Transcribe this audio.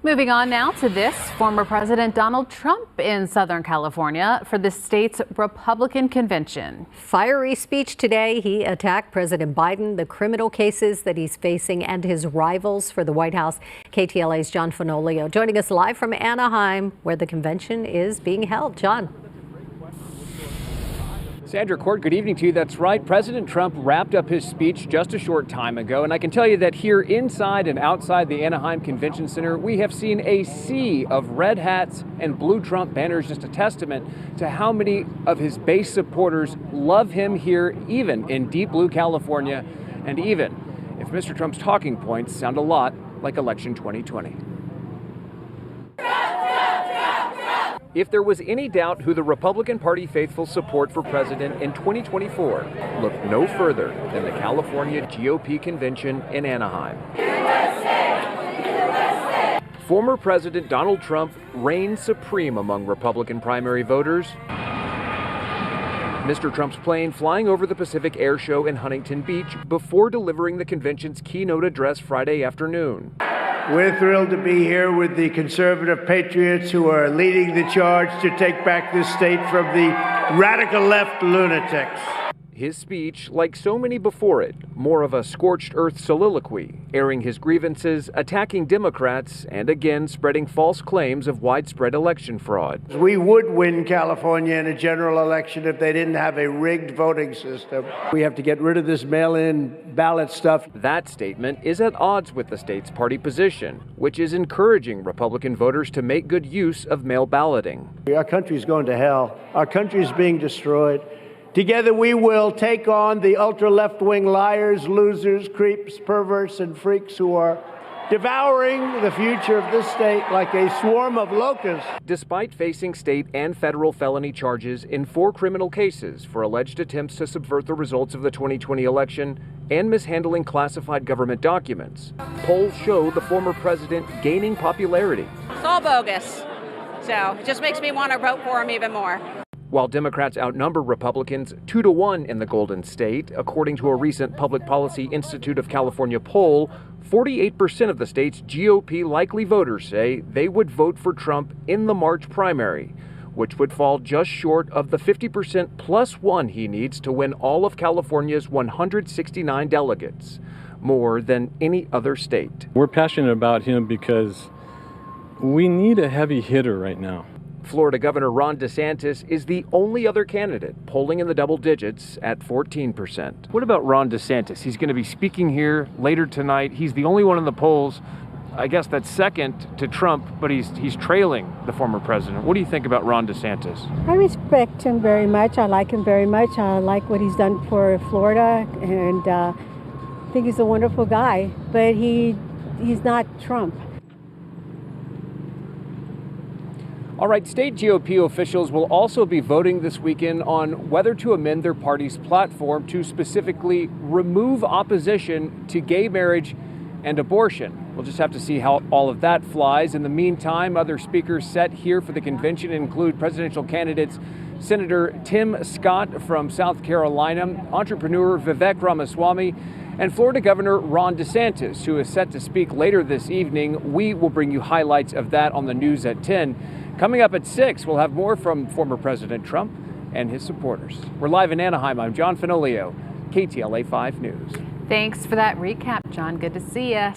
Moving on now to this, former President Donald Trump in Southern California for the state's Republican convention. Fiery speech today. He attacked President Biden, the criminal cases that he's facing, and his rivals for the White House. KTLA's John Fenolio joining us live from Anaheim, where the convention is being held. John. Sandra Court, good evening to you. That's right. President Trump wrapped up his speech just a short time ago, and I can tell you that here inside and outside the Anaheim Convention Center, we have seen a sea of red hats and blue Trump banners, just a testament to how many of his base supporters love him here, even in deep blue California, and even if Mr. Trump's talking points sound a lot like election 2020. If there was any doubt who the Republican Party faithful support for president in 2024, look no further than the California GOP convention in Anaheim. USA! Former President Donald Trump reigned supreme among Republican primary voters. Mr. Trump's plane flying over the Pacific Air Show in Huntington Beach before delivering the convention's keynote address Friday afternoon. We're thrilled to be here with the conservative patriots who are leading the charge to take back this state from the radical left lunatics. His speech, like so many before it, more of a scorched earth soliloquy, airing his grievances, attacking Democrats, and again spreading false claims of widespread election fraud. We would win California in a general election if they didn't have a rigged voting system. We have to get rid of this mail-in ballot stuff. That statement is at odds with the state's party position, which is encouraging Republican voters to make good use of mail balloting. Our country's going to hell. Our country's being destroyed. Together we will take on the ultra-left-wing liars, losers, creeps, perverts, and freaks who are devouring the future of this state like a swarm of locusts. Despite facing state and federal felony charges in 4 criminal cases for alleged attempts to subvert the results of the 2020 election and mishandling classified government documents, polls show the former president gaining popularity. It's all bogus, so it just makes me want to vote for him even more. While Democrats outnumber Republicans 2-1 in the Golden State, according to a recent Public Policy Institute of California poll, 48% of the state's GOP likely voters say they would vote for Trump in the March primary, which would fall just short of the 50% plus one he needs to win all of California's 169 delegates, more than any other state. We're passionate about him because we need a heavy hitter right now. Florida Governor Ron DeSantis is the only other candidate polling in the double digits at 14%. What about Ron DeSantis? He's going to be speaking here later tonight. He's the only one in the polls, I guess that's second to Trump, but he's trailing the former president. What do you think about Ron DeSantis? I respect him very much. I like him very much. I like what he's done for Florida, and I think he's a wonderful guy, but he's not Trump. All right, state GOP officials will also be voting this weekend on whether to amend their party's platform to specifically remove opposition to gay marriage and abortion. We'll just have to see how all of that flies. In the meantime, other speakers set here for the convention include presidential candidates Senator Tim Scott from South Carolina, entrepreneur Vivek Ramaswamy, and Florida Governor Ron DeSantis, who is set to speak later this evening. We will bring you highlights of that on the news at 10. Coming up at 6, we'll have more from former President Trump and his supporters. We're live in Anaheim. I'm John Fenolio, KTLA 5 News. Thanks for that recap, John. Good to see you.